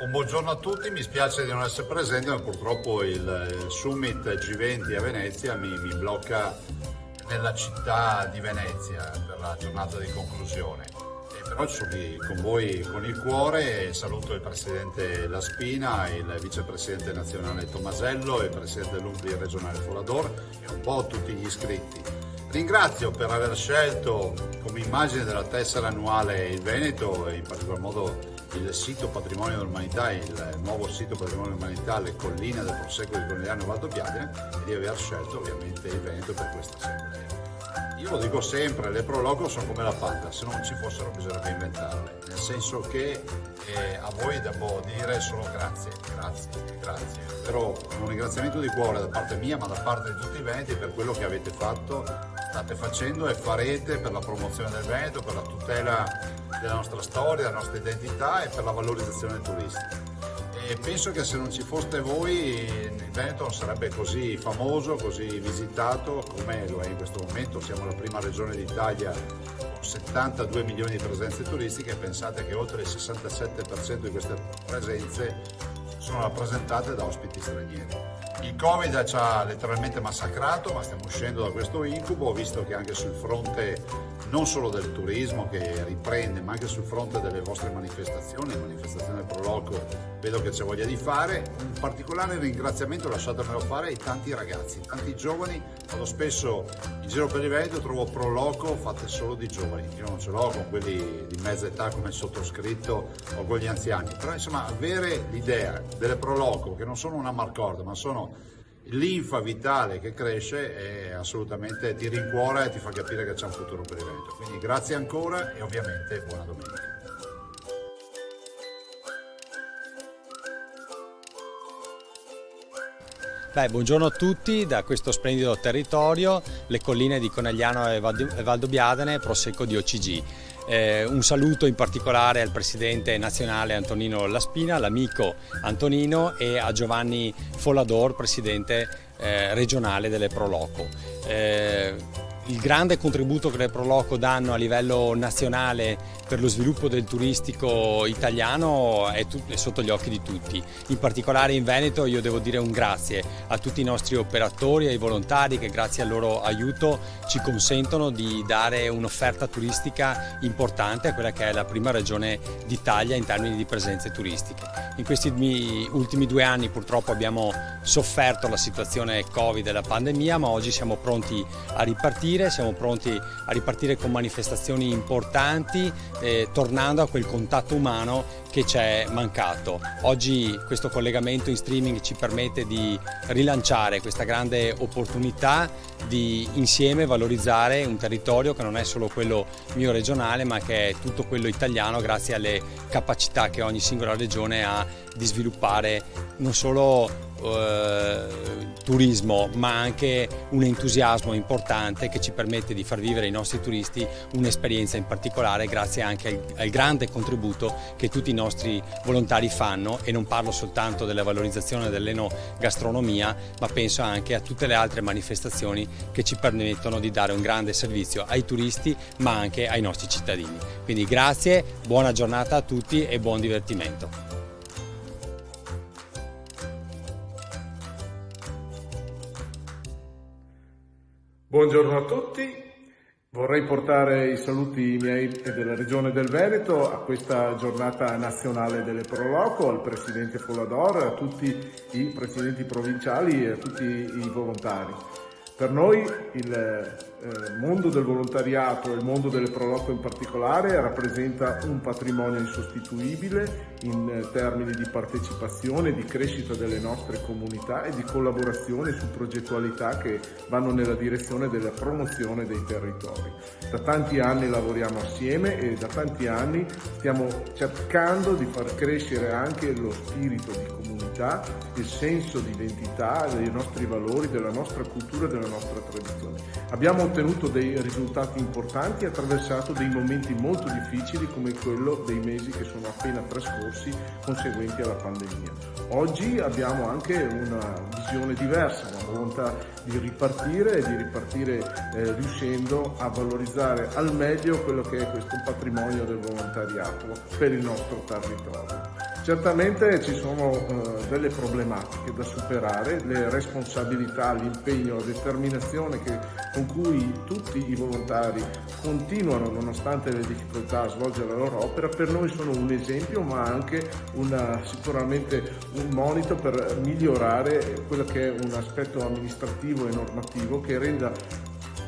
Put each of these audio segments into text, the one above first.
Un buongiorno a tutti, mi spiace di non essere presente, ma purtroppo il Summit G20 a Venezia mi blocca nella città di Venezia per la giornata di conclusione. Però sono qui con voi con il cuore e saluto il Presidente La Spina, il Vicepresidente nazionale Tomasello, il Presidente dell'UNPRI regionale Folador e un po' tutti gli iscritti. Ringrazio per aver scelto come immagine della tessera annuale il Veneto e in particolar modo il sito Patrimonio dell'Umanità, il nuovo sito Patrimonio dell'Umanità, le colline del Prosecco di Conigliano e Valdobbiadene, e di aver scelto ovviamente il Veneto per questa assemblea. Io lo dico sempre, le Pro Loco sono come la Panda, se non ci fossero bisognerebbe inventarle, nel senso che a voi devo dire solo grazie. Però un ringraziamento di cuore da parte mia, ma da parte di tutti i Veneti per quello che avete fatto, state facendo e farete per la promozione del Veneto, per la tutela della nostra storia, della nostra identità e per la valorizzazione turistica. E penso che se non ci foste voi il Veneto non sarebbe così famoso, così visitato come lo è in questo momento. Siamo la prima regione d'Italia con 72 milioni di presenze turistiche e pensate che oltre il 67% di queste presenze sono rappresentate da ospiti stranieri. Il Covid ci ha letteralmente massacrato, ma stiamo uscendo da questo incubo, visto che anche sul fronte non solo del turismo che riprende, ma anche sul fronte delle vostre manifestazioni, le manifestazioni del Pro Loco, vedo che c'è voglia di fare. Un particolare ringraziamento, lasciatemelo fare, ai tanti ragazzi, tanti giovani. Vado spesso in giro per il Veneto, trovo Pro Loco fatte solo di giovani. Io non ce l'ho con quelli di mezza età come il sottoscritto o con gli anziani, però insomma avere l'idea delle Pro Loco, che non sono una marcorda, ma sono l'infa vitale che cresce, assolutamente ti rincuora e ti fa capire che c'è un futuro per il Veneto. Quindi grazie ancora e ovviamente buona domenica. Buongiorno a tutti da questo splendido territorio, le colline di Conegliano e Valdobbiadene, Prosecco di OCG. Un saluto in particolare al Presidente nazionale Antonino La Spina, l'amico Antonino, e a Giovanni Folador, Presidente regionale delle Pro Loco. Il grande contributo che le Pro Loco danno a livello nazionale per lo sviluppo del turistico italiano è sotto gli occhi di tutti. In particolare in Veneto io devo dire un grazie a tutti i nostri operatori, ai volontari che grazie al loro aiuto ci consentono di dare un'offerta turistica importante a quella che è la prima regione d'Italia in termini di presenze turistiche. In questi ultimi 2 anni purtroppo abbiamo sofferto la situazione Covid e la pandemia, ma oggi siamo pronti a ripartire con manifestazioni importanti, tornando a quel contatto umano che ci è mancato. Oggi questo collegamento in streaming ci permette di rilanciare questa grande opportunità di insieme valorizzare un territorio che non è solo quello mio regionale, ma che è tutto quello italiano, grazie alle capacità che ogni singola regione ha di sviluppare non solo turismo, ma anche un entusiasmo importante che ci permette di far vivere ai nostri turisti un'esperienza in particolare, grazie anche al grande contributo che tutti i nostri volontari fanno. E non parlo soltanto della valorizzazione dell'enogastronomia, ma penso anche a tutte le altre manifestazioni che ci permettono di dare un grande servizio ai turisti, ma anche ai nostri cittadini. Quindi grazie, buona giornata a tutti e buon divertimento. Buongiorno a tutti, vorrei portare i saluti miei e della Regione del Veneto a questa giornata nazionale delle Pro Loco, al Presidente Folador, a tutti i Presidenti provinciali e a tutti i volontari. Per noi il mondo del volontariato e il mondo delle Pro Loco in particolare rappresenta un patrimonio insostituibile in termini di partecipazione, di crescita delle nostre comunità e di collaborazione su progettualità che vanno nella direzione della promozione dei territori. Da tanti anni lavoriamo assieme e da tanti anni stiamo cercando di far crescere anche lo spirito di comunità, il senso di identità, dei nostri valori, della nostra cultura e della nostra tradizione. Abbiamo ottenuto dei risultati importanti e attraversato dei momenti molto difficili come quello dei mesi che sono appena trascorsi conseguenti alla pandemia. Oggi abbiamo anche una visione diversa, una volontà di ripartire e di ripartire riuscendo a valorizzare al meglio quello che è questo patrimonio del volontariato per il nostro territorio. Certamente ci sono delle problematiche da superare, le responsabilità, l'impegno, la determinazione con cui tutti i volontari continuano, nonostante le difficoltà, a svolgere la loro opera, per noi sono un esempio, ma anche sicuramente un monito per migliorare quello che è un aspetto amministrativo e normativo che renda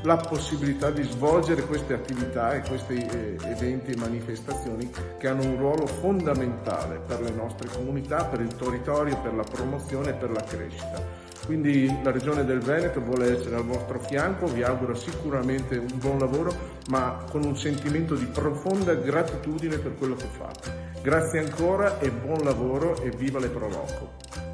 la possibilità di svolgere queste attività e questi eventi e manifestazioni che hanno un ruolo fondamentale per le nostre comunità, per il territorio, per la promozione e per la crescita. Quindi la Regione del Veneto vuole essere al vostro fianco, vi auguro sicuramente un buon lavoro, ma con un sentimento di profonda gratitudine per quello che fate. Grazie ancora e buon lavoro e viva le Proloco!